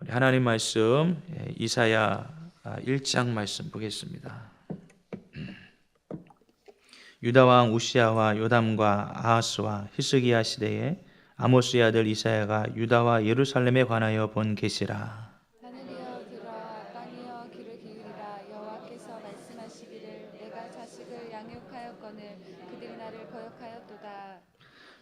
우리 하나님 말씀 이사야 1장 말씀 보겠습니다. 유다 왕 우시야와 요담과 아하스와 히스기야 시대에 아모스의 아들 이사야가 유다와 예루살렘에 관하여 본 계시라. 하늘이여 들으라, 땅이여 귀를 기울이라. 여호와께서 말씀하시기를 내가 자식을 양육하였거늘 그들이 나를 거역하였도다.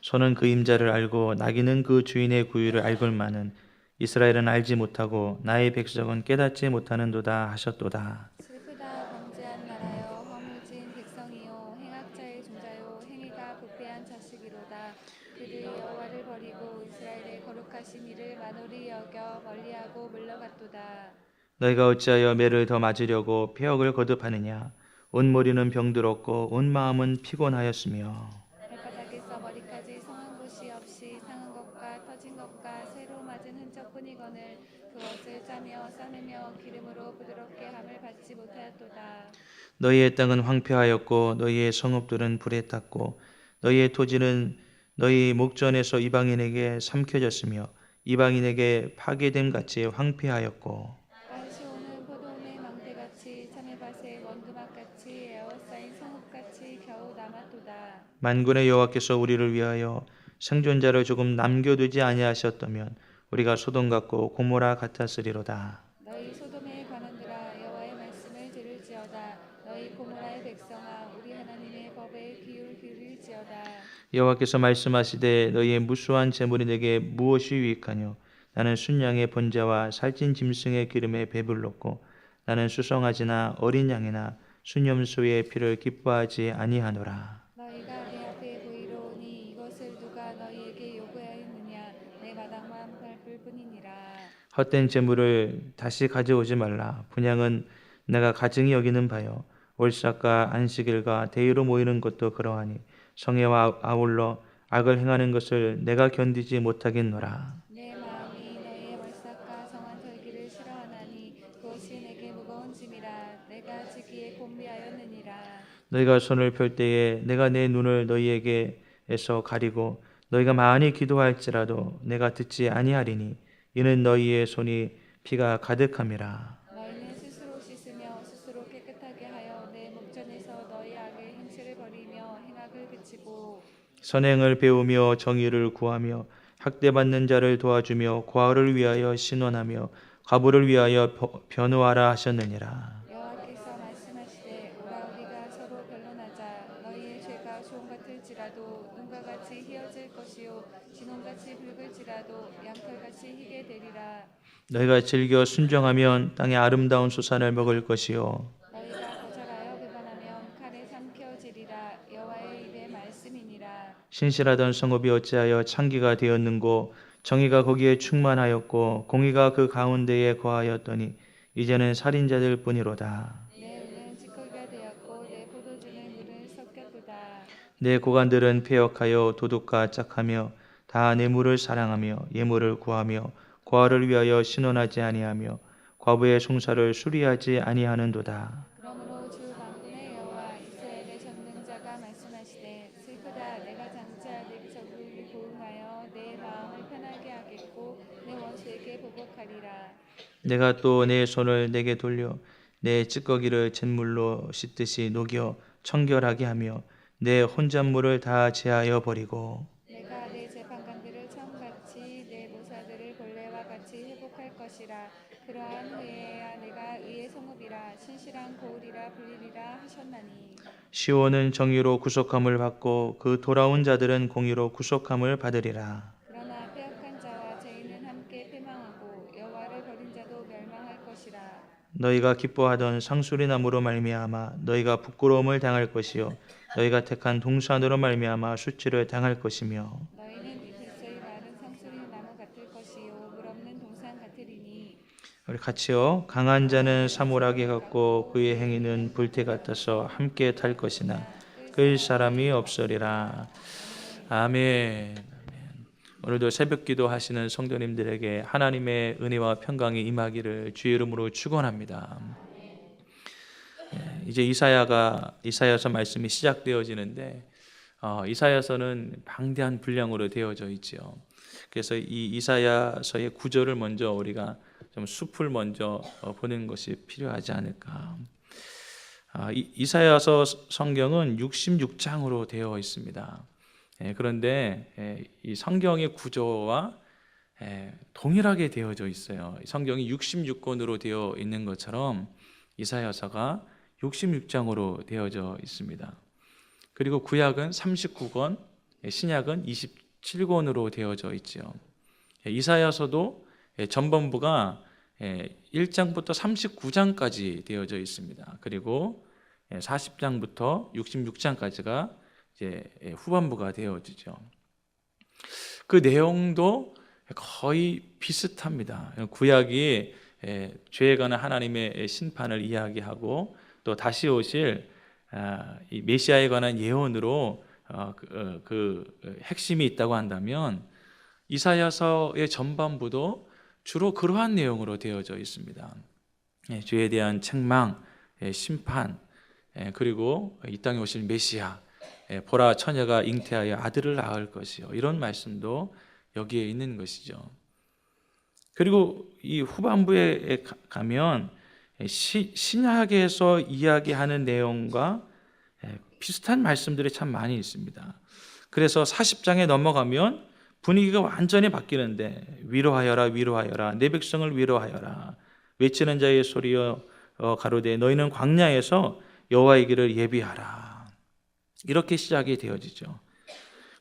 소는 그 임자를 알고 나귀는 그 주인의 구유를 알걸마는 이스라엘은 알지 못하고 나의 백성은 깨닫지 못하는도다 하셨도다. 슬프다 범죄한 나라여, 허물진 백성이요, 행악자의 종자요, 행위가 부패한 자식이로다. 그들이 여호와를 버리고 이스라엘의 거룩하신 이를 만홀히 여겨 멀리하고 물러갔도다. 너희가 어찌하여 매를 더 맞으려고 폐역을 거듭하느냐. 온 머리는 병들었고 온 마음은 피곤하였으며 발바닥에서 머리까지 성한 곳이 없이 상한 것과 터진 것과 새로 맞은 흔적뿐이거늘 그것을 짜며 싸매며 기름으로 부드럽게 함을 받지 못하였도다. 너희의 땅은 황폐하였고 너희의 성읍들은 불에 탔고 너희의 토지는 너희 목전에서 이방인에게 삼켜졌으며 이방인에게 파괴됨 같이 황폐하였고 시온은 포도원의 망대같이 참외밭의 원두막같이 에워싸인 성읍같이 겨우 남았도다. 만군의 여호와께서 우리를 위하여 생존자를 조금 남겨두지 아니하셨다면 우리가 소돔 같고 고모라 같았으리로다. 너희 소돔의 관원들아, 여호와의 말씀을 들을지어다. 너희 고모라의 백성아, 우리 하나님의 법에 귀를 기울일지어다. 여호와께서 말씀하시되 너희의 무수한 재물이 내게 무엇이 유익하뇨. 나는 순양의 번제와 살찐 짐승의 기름에 배불렀고 나는 수송아지나 어린 양이나 순염소의 피를 기뻐하지 아니하노라. 너희가 내 앞에 보이로오니 이것을 누가 너희에게 요구하였느냐. 내 마당만 밟을 뿐이니라. 헛된 재물을 다시 가져오지 말라. 분양은 내가 가증히 여기는 바요. 월삭과 안식일과 대의로 모이는 것도 그러하니 성회와 아울러 악을 행하는 것을 내가 견디지 못하겠노라. 내 마음이 너희의 월삭과 성한 절기를 싫어하나니 그것이 내게 무거운 짐이라. 내가 지기에 곤비하였느니라. 너희가 손을 펼 때에 내가 내 눈을 너희에게서 가리고 너희가 많이 기도할지라도 내가 듣지 아니하리니 이는 너희의 손이 피가 가득함이라. 너희는 스스로 씻으며 스스로 깨끗하게 하여 내 목전에서 너희 악의 행실을 버리며 행악을 그치고 선행을 배우며 정의를 구하며 학대받는 자를 도와주며 고아를 위하여 신원하며 과부를 위하여 변호하라 하셨느니라. 여호와께서 말씀하시되 오라, 우리가 서로 변론하자. 너희의 죄가 수온 같을지라도 눈과 같이 희어질 것이요 진홍같이 붉을지라도 양털같이 희게 되리라. 너희가 즐겨 순종하면 땅의 아름다운 수산을 먹을 것이요 너희가 거절하여 배반하면 칼에 삼켜지리라. 여호와의 입의 말씀이니라. 신실하던 성읍이 어찌하여 창기가 되었는고 정의가 거기에 충만하였고 공의가 그 가운데에 거하였더니 이제는 살인자들 뿐이로다. 내 은은 찌꺼기가 되었고 내 포도주는 물을 섞였도다. 내 고관들은 폐역하여 도둑과 짝하며 다 뇌물을 사랑하며 예물을 구하며 고아를 위하여 신원하지 아니하며 과부의 송사를 수리하지 아니하는도다. 그러므로 주 만군의 여호와 이스라엘의 전능자가 말씀하시되 슬프다. 내가 장차 내 적을 보응하여 내 마음을 편하게 하겠고 내 원수에게 보복하리라. 내가 또 내 손을 내게 돌려 내 찌꺼기를 잿물로 씻듯이 녹여 청결하게 하며 내 혼잣물을 다 제하여 버리고 내가 내 재판관들을 처음같이 내 모사들을 본래와 같이 회복할 것이라. 그러한 후에야 내가 의의 성읍이라 신실한 고을이라 불리리라 하셨나니. 시온은 정의로 구속함을 받고 그 돌아온 자들은 공의로 구속함을 받으리라. 그러나 패역한 자와 죄인은 함께 패망하고 여호와를 버린 자도 멸망할 것이라. 너희가 기뻐하던 상수리 나무로 말미암아 너희가 부끄러움을 당할 것이요 너희가 택한 동산으로 말미암아 수치를 당할 것이며 너희는 이슬서이 마른 상수리 나무 같을 것이요 물 없는 동산 같으리니. 우리 같이요. 강한 자는 사물하게 같고 그의 행위는 불태 같아서 함께 탈 것이나 끌 사람이 없으리라. 아멘. 오늘도 새벽기도 하시는 성도님들에게 하나님의 은혜와 평강이 임하기를 주의 이름으로 축원합니다. 이제 이사야서 말씀이 시작되어지는데 이사야서는 방대한 분량으로 되어져 있죠. 그래서 이 이사야서의 구절을 먼저 우리가 좀 숲을 먼저 보는 것이 필요하지 않을까. 이사야서 성경은 66장으로 되어 있습니다. 그런데 이 성경의 구조와 동일하게 되어져 있어요. 성경이 66권으로 되어 있는 것처럼 이사야서가 66장으로 되어져 있습니다. 그리고 구약은 39권, 신약은 27권으로 되어져 있죠. 이사야서도 전반부가 1장부터 39장까지 되어져 있습니다. 그리고 40장부터 66장까지가 이제 후반부가 되어지죠. 그 내용도 거의 비슷합니다. 구약이 죄에 관한 하나님의 심판을 이야기하고 또 다시 오실 이 메시아에 관한 예언으로 그 핵심이 있다고 한다면 이사야서의 전반부도 주로 그러한 내용으로 되어져 있습니다. 죄에 대한 책망, 심판, 그리고 이 땅에 오실 메시아, 보라 처녀가 잉태하여 아들을 낳을 것이요, 이런 말씀도 여기에 있는 것이죠. 그리고 이 후반부에 가면 신약에서 이야기하는 내용과 비슷한 말씀들이 참 많이 있습니다. 그래서 40장에 넘어가면 분위기가 완전히 바뀌는데, 위로하여라 위로하여라 내 백성을 위로하여라 외치는 자의 소리여 가로되 너희는 광야에서 여호와의 길을 예비하라, 이렇게 시작이 되어지죠.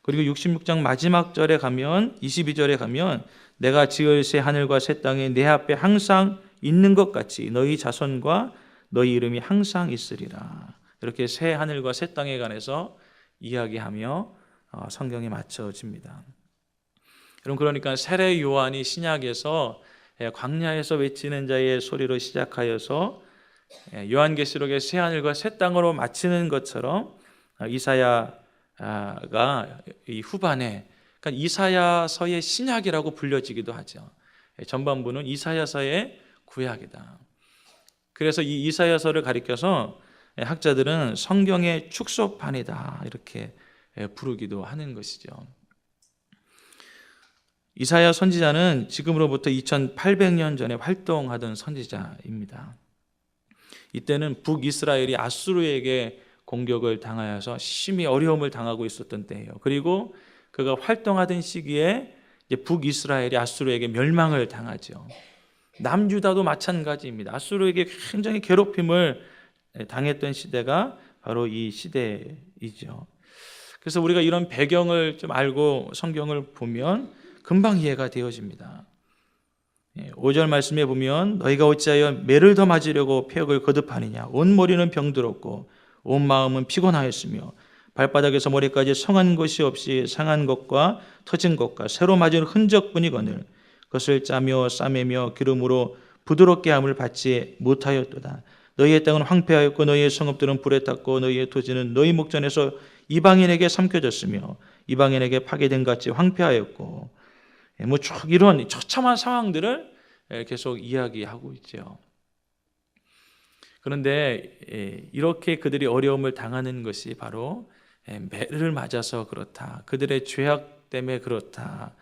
그리고 66장 마지막 절에 가면 22절에 가면 내가 지을 새 하늘과 새 땅에 내 앞에 항상 있는 것 같이 너희 자손과 너희 이름이 항상 있으리라, 이렇게 새 하늘과 새 땅에 관해서 이야기하며 성경이 맞춰집니다. 여러분, 그러니까 세례 요한이 신약에서 광야에서 외치는 자의 소리로 시작하여서 요한계시록의 새 하늘과 새 땅으로 마치는 것처럼 이사야가 이 후반에, 그러니까 이사야서의 신약이라고 불려지기도 하죠. 전반부는 이사야서의 구약이다. 그래서 이 이사야서를 가리켜서 학자들은 성경의 축소판이다, 이렇게 부르기도 하는 것이죠. 이사야 선지자는 지금으로부터 2800년 전에 활동하던 선지자입니다. 이때는 북이스라엘이 아수르에게 공격을 당하여서 심히 어려움을 당하고 있었던 때예요. 그리고 그가 활동하던 시기에 북이스라엘이 아수르에게 멸망을 당하죠. 남유다도 마찬가지입니다. 아수르에게 굉장히 괴롭힘을 당했던 시대가 바로 이 시대이죠. 그래서 우리가 이런 배경을 좀 알고 성경을 보면 금방 이해가 되어집니다. 5절 말씀에 보면 너희가 어찌하여 매를 더 맞으려고 폐역을 거듭하느냐, 온 머리는 병들었고 온 마음은 피곤하였으며 발바닥에서 머리까지 성한 것이 없이 상한 것과 터진 것과 새로 맞은 흔적뿐이거늘 그것을 짜며 싸매며 기름으로 부드럽게 함을 받지 못하였도다. 너희의 땅은 황폐하였고 너희의 성읍들은 불에 탔고 너희의 토지는 너희 목전에서 이방인에게 삼켜졌으며 이방인에게 파괴된 같이 황폐하였고, 쭉 이런 처참한 상황들을 계속 이야기하고 있죠. 그런데 이렇게 그들이 어려움을 당하는 것이 바로 매를 맞아서 그렇다, 그들의 죄악 때문에 그렇다,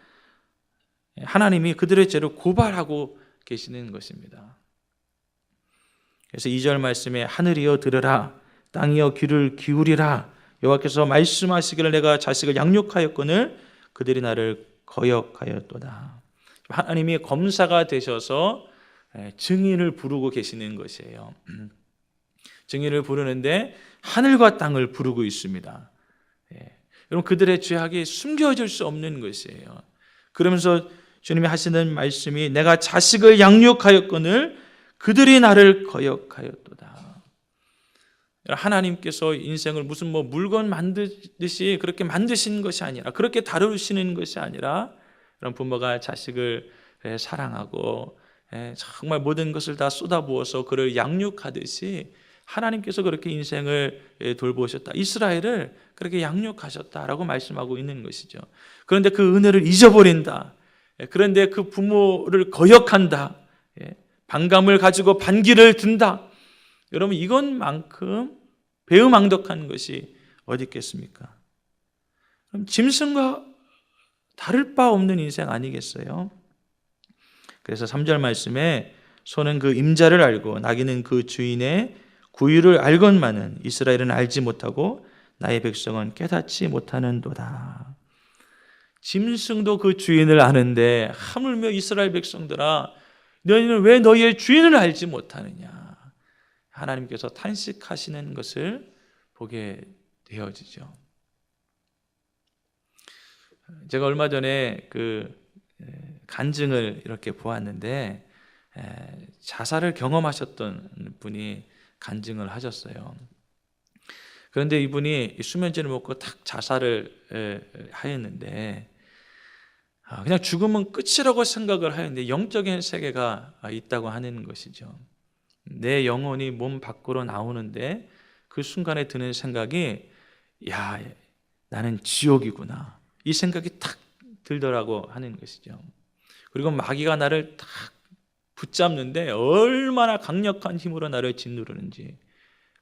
하나님이 그들의 죄를 고발하고 계시는 것입니다. 그래서 2절 말씀에 하늘이여 들으라, 땅이여 귀를 기울이라, 여호와께서 말씀하시기를 내가 자식을 양육하였거늘 그들이 나를 거역하였도다. 하나님이 검사가 되셔서 증인을 부르고 계시는 것이에요. 증인을 부르는데 하늘과 땅을 부르고 있습니다. 여러분, 그들의 죄악이 숨겨질 수 없는 것이에요. 그러면서 주님이 하시는 말씀이 내가 자식을 양육하였거늘 그들이 나를 거역하였도다. 하나님께서 인생을 무슨 물건 만드듯이 그렇게 만드신 것이 아니라, 그렇게 다루시는 것이 아니라, 그런 부모가 자식을 사랑하고 정말 모든 것을 다 쏟아부어서 그를 양육하듯이 하나님께서 그렇게 인생을 돌보셨다, 이스라엘을 그렇게 양육하셨다라고 말씀하고 있는 것이죠. 그런데 그 은혜를 잊어버린다, 그런데 그 부모를 거역한다, 반감을 가지고 반기를 든다, 여러분, 이것만큼 배은망덕한 것이 어디 있겠습니까? 그럼 짐승과 다를 바 없는 인생 아니겠어요? 그래서 3절 말씀에 소는 그 임자를 알고 나귀는 그 주인의 구유를 알건만은 이스라엘은 알지 못하고 나의 백성은 깨닫지 못하는도다. 짐승도 그 주인을 아는데 하물며 이스라엘 백성들아 너희는 왜 너희의 주인을 알지 못하느냐. 하나님께서 탄식하시는 것을 보게 되어지죠. 제가 얼마 전에 그 간증을 이렇게 보았는데 자살을 경험하셨던 분이 간증을 하셨어요. 그런데 이분이 수면제를 먹고 탁 자살을 하였는데 그냥 죽으면 끝이라고 생각을 하였는데 영적인 세계가 있다고 하는 것이죠. 내 영혼이 몸 밖으로 나오는데 그 순간에 드는 생각이 야, 나는 지옥이구나. 이 생각이 탁 들더라고 하는 것이죠. 그리고 마귀가 나를 탁 붙잡는데 얼마나 강력한 힘으로 나를 짓누르는지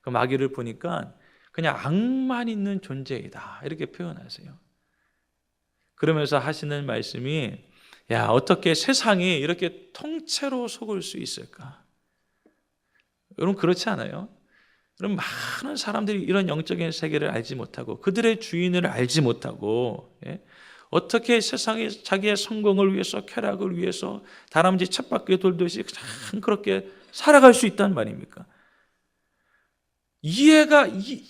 그 마귀를 보니까 그냥 악만 있는 존재이다 이렇게 표현하세요. 그러면서 하시는 말씀이 야, 어떻게 세상이 이렇게 통째로 속을 수 있을까? 여러분 그렇지 않아요? 그럼 많은 사람들이 이런 영적인 세계를 알지 못하고 그들의 주인을 알지 못하고 어떻게 세상에 자기의 성공을 위해서 쾌락을 위해서 다람쥐 쳇바퀴 돌듯이 참 그렇게 살아갈 수 있단 말입니까?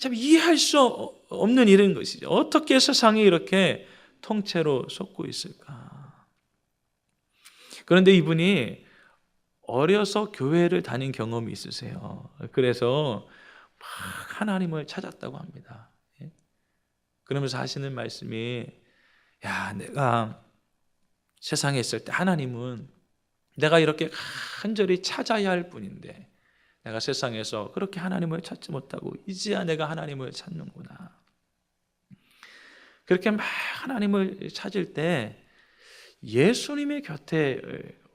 참 이해할 수 없는 일인 것이죠. 어떻게 세상이 이렇게 통째로 솟고 있을까? 그런데 이분이 어려서 교회를 다닌 경험이 있으세요. 그래서 막 하나님을 찾았다고 합니다. 그러면서 하시는 말씀이 야, 내가 세상에 있을 때 하나님은 내가 이렇게 간절히 찾아야 할 뿐인데 내가 세상에서 그렇게 하나님을 찾지 못하고 이제야 내가 하나님을 찾는구나. 그렇게 막 하나님을 찾을 때 예수님의 곁에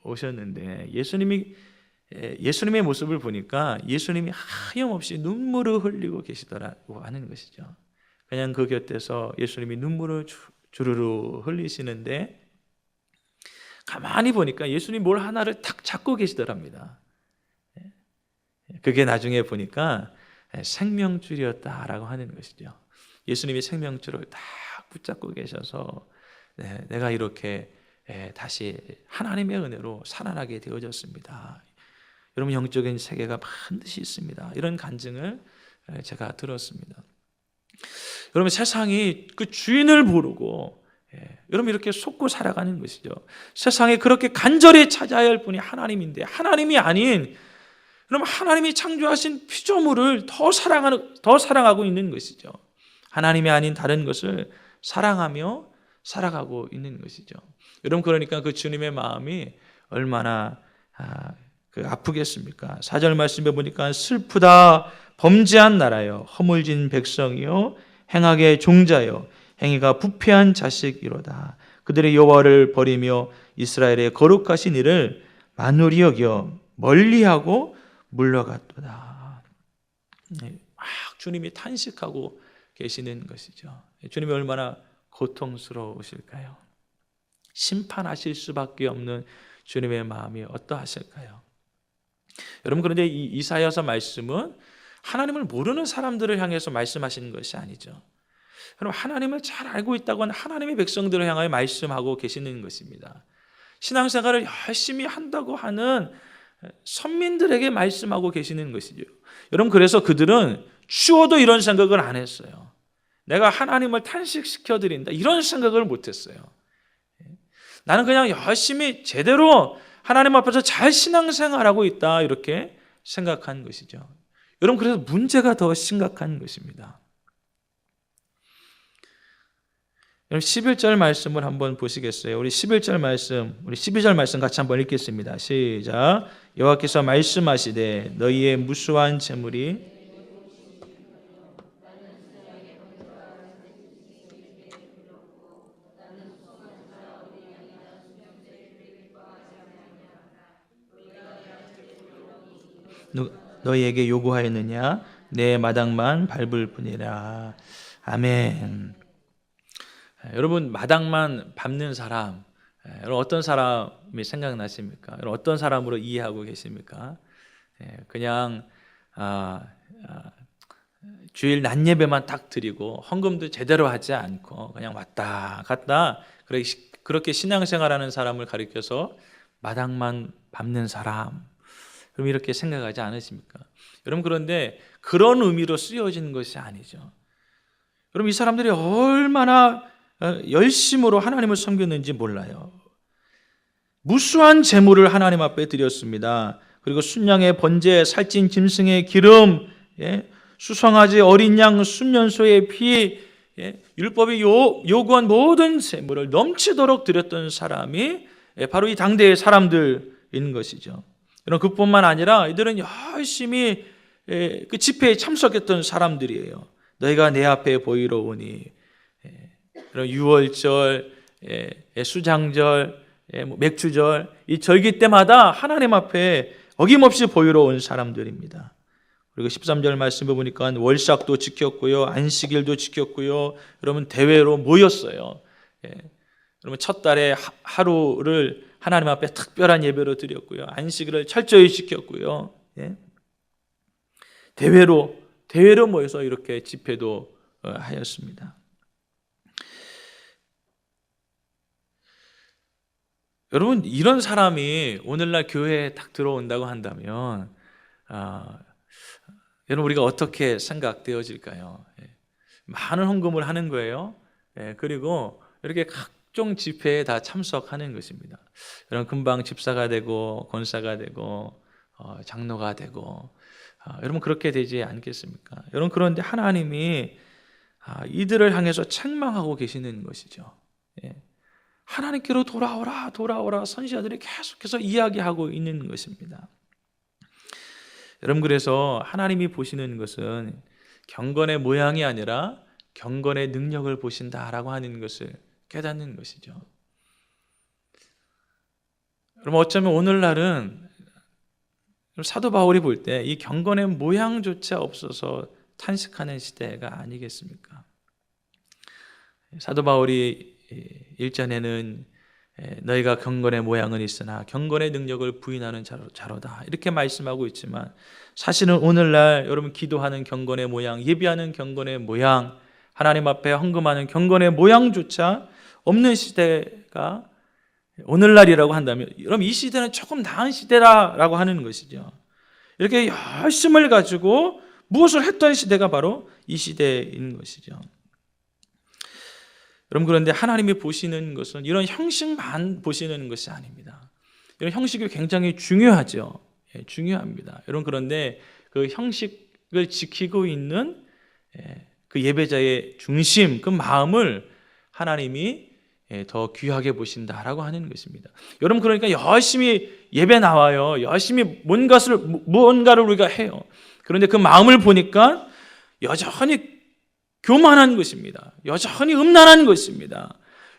오셨는데 예수님의 모습을 보니까 예수님이 하염없이 눈물을 흘리고 계시더라고 하는 것이죠. 그냥 그 곁에서 예수님이 눈물을 주르르 흘리시는데 가만히 보니까 예수님 뭘 하나를 탁 잡고 계시더랍니다. 그게 나중에 보니까 생명줄이었다라고 하는 것이죠. 예수님이 생명줄을 딱 붙잡고 계셔서 내가 이렇게 다시 하나님의 은혜로 살아나게 되어졌습니다. 여러분 영적인 세계가 반드시 있습니다. 이런 간증을 제가 들었습니다. 여러분 세상이 그 주인을 모르고 여러분 이렇게 속고 살아가는 것이죠. 세상에 그렇게 간절히 찾아야 할 분이 하나님인데 하나님이 아닌 여러분 하나님이 창조하신 피조물을 더 사랑하고 있는 것이죠. 하나님이 아닌 다른 것을 사랑하며 살아가고 있는 것이죠. 여러분 그러니까 그 주님의 마음이 얼마나 아프겠습니까? 4절 말씀에 보니까 슬프다 범죄한 나라여 허물진 백성이요 행악의 종자여 행위가 부패한 자식이로다. 그들의 여호와를 버리며 이스라엘의 거룩하신 이를 만홀히 여겨 멀리하고 물러갔도다. 주님이 탄식하고 계시는 것이죠. 주님이 얼마나 고통스러우실까요? 심판하실 수밖에 없는 주님의 마음이 어떠하실까요? 여러분 그런데 이 이사야서 말씀은 하나님을 모르는 사람들을 향해서 말씀하시는 것이 아니죠. 여러분 하나님을 잘 알고 있다고 하는 하나님의 백성들을 향하여 말씀하고 계시는 것입니다. 신앙생활을 열심히 한다고 하는 선민들에게 말씀하고 계시는 것이죠. 여러분 그래서 그들은 추워도 이런 생각을 안 했어요. 내가 하나님을 탄식시켜 드린다 이런 생각을 못 했어요. 나는 그냥 열심히 제대로 하나님 앞에서 잘 신앙생활하고 있다 이렇게 생각한 것이죠. 여러분 그래서 문제가 더 심각한 것입니다. 11절 말씀을 한번 보시겠어요? 우리 11절 말씀, 우리 12절 말씀 같이 한번 읽겠습니다. 시작. 여호와께서 말씀하시되 너희의 무수한 재물이 너희에게 요구하였느냐? 내 마당만 밟을 뿐이라. 아멘. 여러분 마당만 밟는 사람 여러분 어떤 사람이 생각나십니까? 여러분 어떤 사람으로 이해하고 계십니까? 그냥 주일 낮 예배만 딱 드리고 헌금도 제대로 하지 않고 그냥 왔다 갔다 그렇게 신앙생활하는 사람을 가리켜서 마당만 밟는 사람, 그럼 이렇게 생각하지 않으십니까? 여러분 그런데 그런 의미로 쓰여진 것이 아니죠. 여러분 이 사람들이 얼마나 열심으로 하나님을 섬겼는지 몰라요. 무수한 제물을 하나님 앞에 드렸습니다. 그리고 순양의 번제, 살찐 짐승의 기름, 수송아지 어린 양 순년소의 피, 율법이 요구한 모든 제물을 넘치도록 드렸던 사람이 바로 이 당대의 사람들인 것이죠. 그뿐만 아니라 이들은 열심히 그 집회에 참석했던 사람들이에요. 너희가 내 앞에 보이러 오니, 유월절, 수장절, 맥주절, 이 절기 때마다 하나님 앞에 어김없이 보이러 온 사람들입니다. 그리고 13절 말씀을 보니까 월삭도 지켰고요, 안식일도 지켰고요. 여러분 대회로 모였어요. 여러분 첫 달에 하루를 하나님 앞에 특별한 예배로 드렸고요, 안식일을 철저히 지켰고요. 대회로 모여서 이렇게 집회도 하였습니다. 여러분 이런 사람이 오늘날 교회에 딱 들어온다고 한다면 여러분 우리가 어떻게 생각되어질까요? 많은 헌금을 하는 거예요. 그리고 이렇게 각종 집회에 다 참석하는 것입니다. 여러분 금방 집사가 되고 권사가 되고 장로가 되고 여러분 그렇게 되지 않겠습니까? 여러분 그런데 하나님이 이들을 향해서 책망하고 계시는 것이죠. 하나님께로 돌아오라 선지자들이 계속해서 이야기하고 있는 것입니다. 여러분 그래서 하나님이 보시는 것은 경건의 모양이 아니라 경건의 능력을 보신다라고 하는 것을 깨닫는 것이죠. 여러분 어쩌면 오늘날은 사도 바울이 볼 때 이 경건의 모양조차 없어서 탄식하는 시대가 아니겠습니까? 사도 바울이 일전에는 너희가 경건의 모양은 있으나 경건의 능력을 부인하는 자로다 이렇게 말씀하고 있지만, 사실은 오늘날 여러분 기도하는 경건의 모양, 예비하는 경건의 모양, 하나님 앞에 헌금하는 경건의 모양조차 없는 시대가 오늘날이라고 한다면, 여러분 이 시대는 조금 나은 시대라고 하는 것이죠. 이렇게 열심을 가지고 무엇을 했던 시대가 바로 이 시대인 것이죠. 여러분 그런데 하나님이 보시는 것은 이런 형식만 보시는 것이 아닙니다. 이런 형식이 굉장히 중요하죠. 중요합니다. 여러분 그런데 그 형식을 지키고 있는 그 예배자의 중심, 그 마음을 하나님이 더 귀하게 보신다라고 하는 것입니다. 여러분 그러니까 열심히 예배 나와요. 열심히 무언가를 우리가 해요. 그런데 그 마음을 보니까 여전히 교만한 것입니다. 여전히 음란한 것입니다.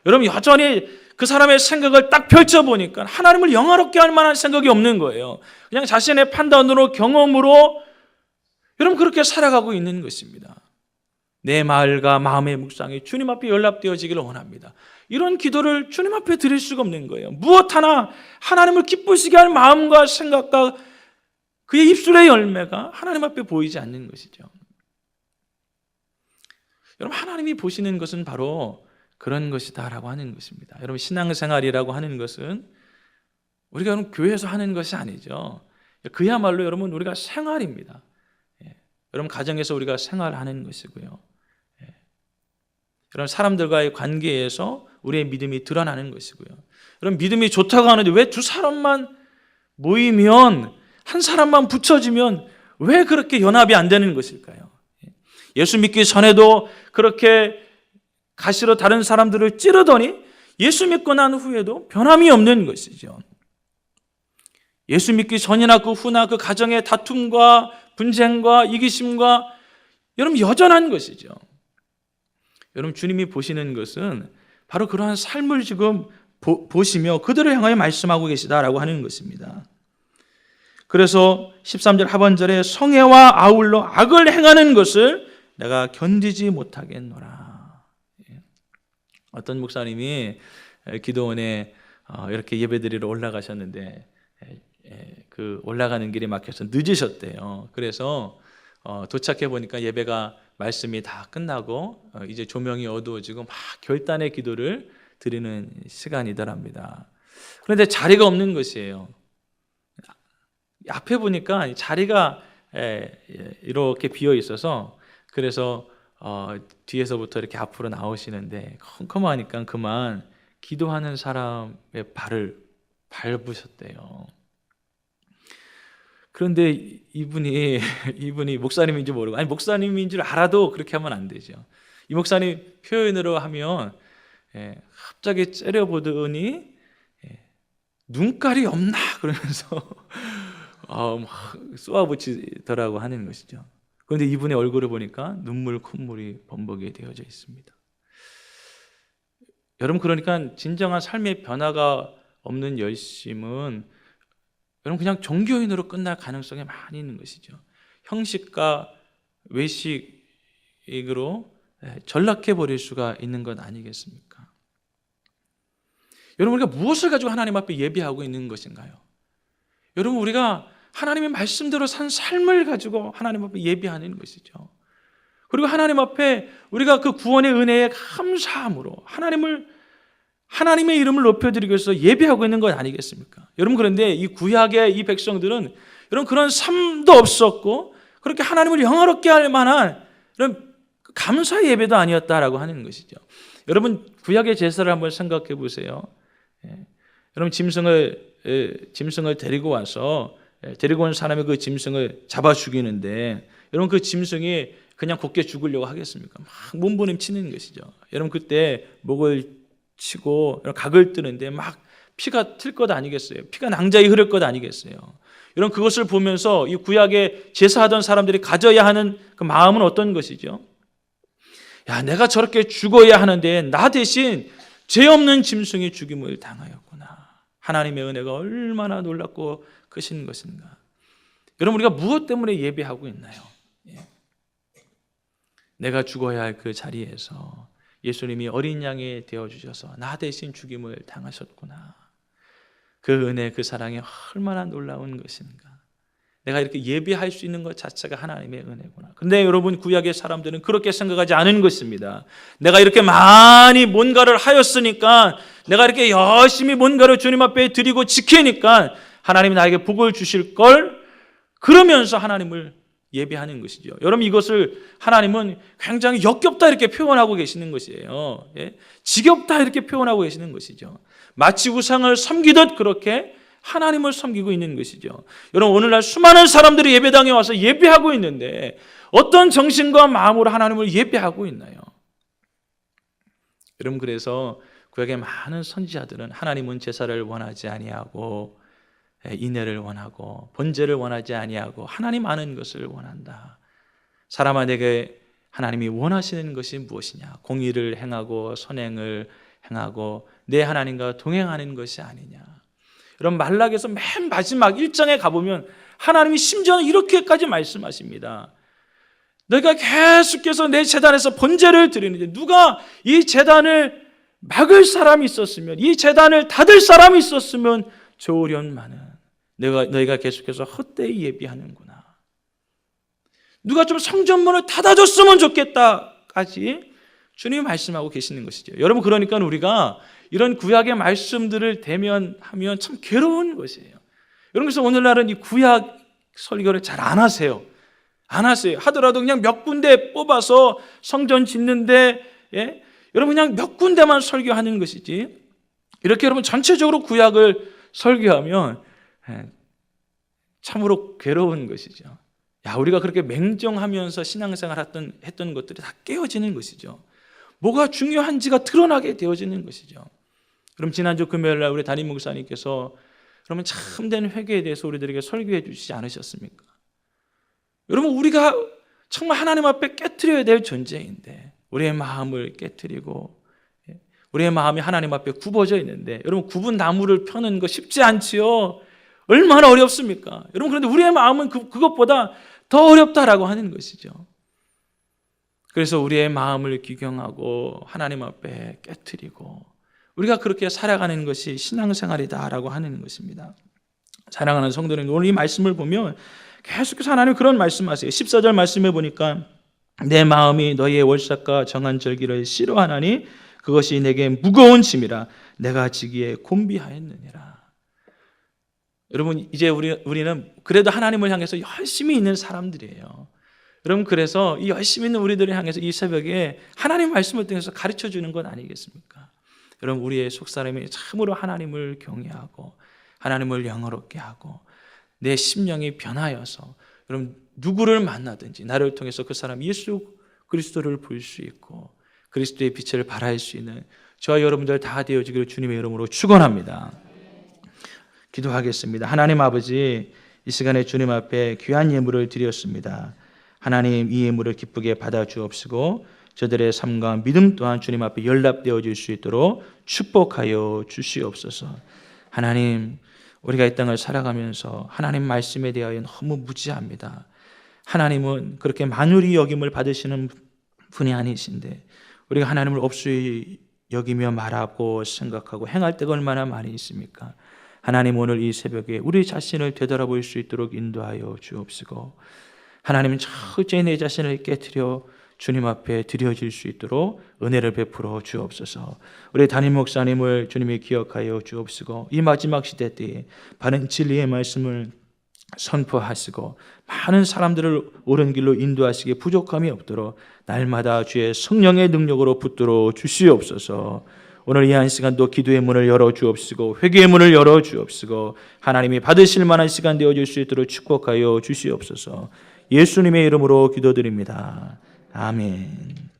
여러분 여전히 그 사람의 생각을 딱 펼쳐보니까 하나님을 영화롭게 할 만한 생각이 없는 거예요. 그냥 자신의 판단으로, 경험으로 여러분 그렇게 살아가고 있는 것입니다. 내 말과 마음의 묵상이 주님 앞에 연락되어지기를 원합니다. 이런 기도를 주님 앞에 드릴 수가 없는 거예요. 무엇 하나 하나님을 기쁘시게 할 마음과 생각과 그의 입술의 열매가 하나님 앞에 보이지 않는 것이죠. 여러분 하나님이 보시는 것은 바로 그런 것이다라고 하는 것입니다. 여러분 신앙생활이라고 하는 것은 우리가 여러분 교회에서 하는 것이 아니죠. 그야말로 여러분 우리가 생활입니다. 여러분 가정에서 우리가 생활하는 것이고요. 여러분 사람들과의 관계에서 우리의 믿음이 드러나는 것이고요. 여러분 믿음이 좋다고 하는데 왜 두 사람만 모이면, 한 사람만 붙여지면 왜 그렇게 연합이 안 되는 것일까요? 예수 믿기 전에도 그렇게 가시로 다른 사람들을 찌르더니 예수 믿고 난 후에도 변함이 없는 것이죠. 예수 믿기 전이나 그 후나 그 가정의 다툼과 분쟁과 이기심과 여러분 여전한 것이죠. 여러분 주님이 보시는 것은 바로 그러한 삶을 지금 보시며 그들을 향하여 말씀하고 계시다라고 하는 것입니다. 그래서 13절 하반절에 성애와 아울러 악을 행하는 것을 내가 견디지 못하겠노라. 어떤 목사님이 기도원에 이렇게 예배드리러 올라가셨는데 그 올라가는 길이 막혀서 늦으셨대요. 그래서 도착해 보니까 예배가 말씀이 다 끝나고 이제 조명이 어두워지고 막 결단의 기도를 드리는 시간이더랍니다. 그런데 자리가 없는 것이에요. 앞에 보니까 자리가 이렇게 비어 있어서 그래서 뒤에서부터 이렇게 앞으로 나오시는데 컴컴하니까 그만 기도하는 사람의 발을 밟으셨대요. 그런데 이분이 목사님인지 모르고, 아니 목사님인 줄 알아도 그렇게 하면 안 되죠. 이 목사님 표현으로 하면 갑자기 째려보더니 눈깔이 없나 그러면서 막 쏘아붙이더라고 하는 것이죠. 그런데 이분의 얼굴을 보니까 눈물 콧물이 범벅이 되어져 있습니다. 여러분, 그러니까 진정한 삶의 변화가 없는 열심은 여러분 그냥 종교인으로 끝날 가능성이 많이 있는 것이죠. 형식과 외식으로 전락해 버릴 수가 있는 것 아니겠습니까? 여러분, 우리가 무엇을 가지고 하나님 앞에 예배하고 있는 것인가요? 여러분, 우리가 하나님의 말씀대로 산 삶을 가지고 하나님 앞에 예배하는 것이죠. 그리고 하나님 앞에 우리가 그 구원의 은혜에 감사함으로 하나님의 이름을 높여드리기 위해서 예배하고 있는 것 아니겠습니까? 여러분, 그런데 이 구약의 이 백성들은 여러분 그런 삶도 없었고 그렇게 하나님을 영화롭게 할 만한 그런 감사 예배도 아니었다라고 하는 것이죠. 여러분, 구약의 제사를 한번 생각해 보세요. 여러분, 짐승을 데리고 와서 데리고 온 사람이 그 짐승을 잡아 죽이는데 여러분 그 짐승이 그냥 곱게 죽으려고 하겠습니까? 막 몸부림치는 것이죠. 여러분, 그때 목을 치고 각을 뜨는데 막 피가 튈 것 아니겠어요? 피가 낭자히 흐를 것 아니겠어요? 여러분, 그것을 보면서 이 구약에 제사하던 사람들이 가져야 하는 그 마음은 어떤 것이죠? 야, 내가 저렇게 죽어야 하는데 나 대신 죄 없는 짐승이 죽임을 당하였구나. 하나님의 은혜가 얼마나 놀랍고 크신 것인가. 여러분, 우리가 무엇 때문에 예배하고 있나요? 내가 죽어야 할 그 자리에서 예수님이 어린 양이 되어주셔서 나 대신 죽임을 당하셨구나. 그 은혜, 그 사랑이 얼마나 놀라운 것인가. 내가 이렇게 예배할 수 있는 것 자체가 하나님의 은혜구나. 그런데 여러분, 구약의 사람들은 그렇게 생각하지 않은 것입니다. 내가 이렇게 많이 뭔가를 하였으니까, 내가 이렇게 열심히 뭔가를 주님 앞에 드리고 지키니까 하나님이 나에게 복을 주실 걸, 그러면서 하나님을 예배하는 것이죠. 여러분, 이것을 하나님은 굉장히 역겹다 이렇게 표현하고 계시는 것이에요. 지겹다 이렇게 표현하고 계시는 것이죠. 마치 우상을 섬기듯 그렇게 하나님을 섬기고 있는 것이죠. 여러분, 오늘날 수많은 사람들이 예배당에 와서 예배하고 있는데 어떤 정신과 마음으로 하나님을 예배하고 있나요? 여러분, 그래서 구약의 많은 선지자들은 하나님은 제사를 원하지 아니하고 인애를 원하고 번제를 원하지 아니하고 하나님 아는 것을 원한다. 사람아, 내게 하나님이 원하시는 것이 무엇이냐? 공의를 행하고 선행을 행하고 내 하나님과 동행하는 것이 아니냐. 여러분, 말락에서 맨 마지막 1장에 가보면 하나님이 심지어는 이렇게까지 말씀하십니다. 너희가 계속해서 내 제단에서 번제를 드리는데 누가 이 제단을 막을 사람이 있었으면, 이 제단을 닫을 사람이 있었으면 좋으련마는 너희가 계속해서 헛되이 예비하는구나. 누가 좀 성전문을 닫아줬으면 좋겠다까지 주님이 말씀하고 계시는 것이죠. 여러분, 그러니까 우리가 이런 구약의 말씀들을 대면하면 참 괴로운 것이에요. 여러분, 그래서 오늘날은 이 구약 설교를 잘 안 하세요. 안 하세요. 하더라도 그냥 몇 군데 뽑아서 성전 짓는데, 여러분 그냥 몇 군데만 설교하는 것이지, 이렇게 여러분 전체적으로 구약을 설교하면 참으로 괴로운 것이죠. 야, 우리가 그렇게 맹정하면서 신앙생활 했던 것들이 다 깨어지는 것이죠. 뭐가 중요한지가 드러나게 되어지는 것이죠. 그럼 지난주 금요일날 우리 담임 목사님께서 그러면 참된 회개에 대해서 우리들에게 설교해 주시지 않으셨습니까? 여러분, 우리가 정말 하나님 앞에 깨트려야 될 존재인데 우리의 마음을 깨트리고 우리의 마음이 하나님 앞에 굽어져 있는데, 여러분, 굽은 나무를 펴는 거 쉽지 않지요. 얼마나 어렵습니까? 여러분, 그런데 우리의 마음은 그것보다 더 어렵다라고 하는 것이죠. 그래서 우리의 마음을 귀경하고 하나님 앞에 깨트리고 우리가 그렇게 살아가는 것이 신앙생활이다라고 하는 것입니다. 사랑하는 성도님, 오늘 이 말씀을 보면 계속해서 하나님 그런 말씀하세요. 14절 말씀해 보니까 내 마음이 너희의 월삭과 정한 절기를 싫어하나니 그것이 내게 무거운 짐이라 내가 지기에 곤비하였느니라. 여러분, 이제 우리는 그래도 하나님을 향해서 열심히 있는 사람들이에요. 여러분, 그래서 이 열심히 있는 우리들을 향해서 이 새벽에 하나님 말씀을 통해서 가르쳐 주는 건 아니겠습니까? 여러분, 우리의 속사람이 참으로 하나님을 경외하고 하나님을 영어롭게 하고 내 심령이 변하여서 여러분 누구를 만나든지 나를 통해서 그 사람 예수 그리스도를 볼 수 있고 그리스도의 빛을 발할 수 있는 저와 여러분들 다 되어지기를 주님의 이름으로 축원합니다. 기도하겠습니다. 하나님 아버지, 이 시간에 주님 앞에 귀한 예물을 드렸습니다. 하나님, 이 예물을 기쁘게 받아 주옵시고 저들의 삶과 믿음 또한 주님 앞에 연락되어질 수 있도록 축복하여 주시옵소서. 하나님, 우리가 이 땅을 살아가면서 하나님 말씀에 대하여 너무 무지합니다. 하나님은 그렇게 만유리 여김을 받으시는 분이 아니신데 우리가 하나님을 없이 여기며 말하고 생각하고 행할 때가 얼마나 많이 있습니까? 하나님, 오늘 이 새벽에 우리 자신을 되돌아볼 수 있도록 인도하여 주옵시고 하나님은 철저히 내 자신을 깨트려 주님 앞에 드려질 수 있도록 은혜를 베풀어 주옵소서. 우리 담임 목사님을 주님이 기억하여 주옵시고 이 마지막 시대 때에 바른 진리의 말씀을 선포하시고 많은 사람들을 옳은 길로 인도하시기에 부족함이 없도록 날마다 주의 성령의 능력으로 붙들어 주시옵소서. 오늘 이 한 시간도 기도의 문을 열어 주옵시고 회개의 문을 열어 주옵시고 하나님이 받으실 만한 시간 되어줄 수 있도록 축복하여 주시옵소서. 예수님의 이름으로 기도드립니다. 아멘.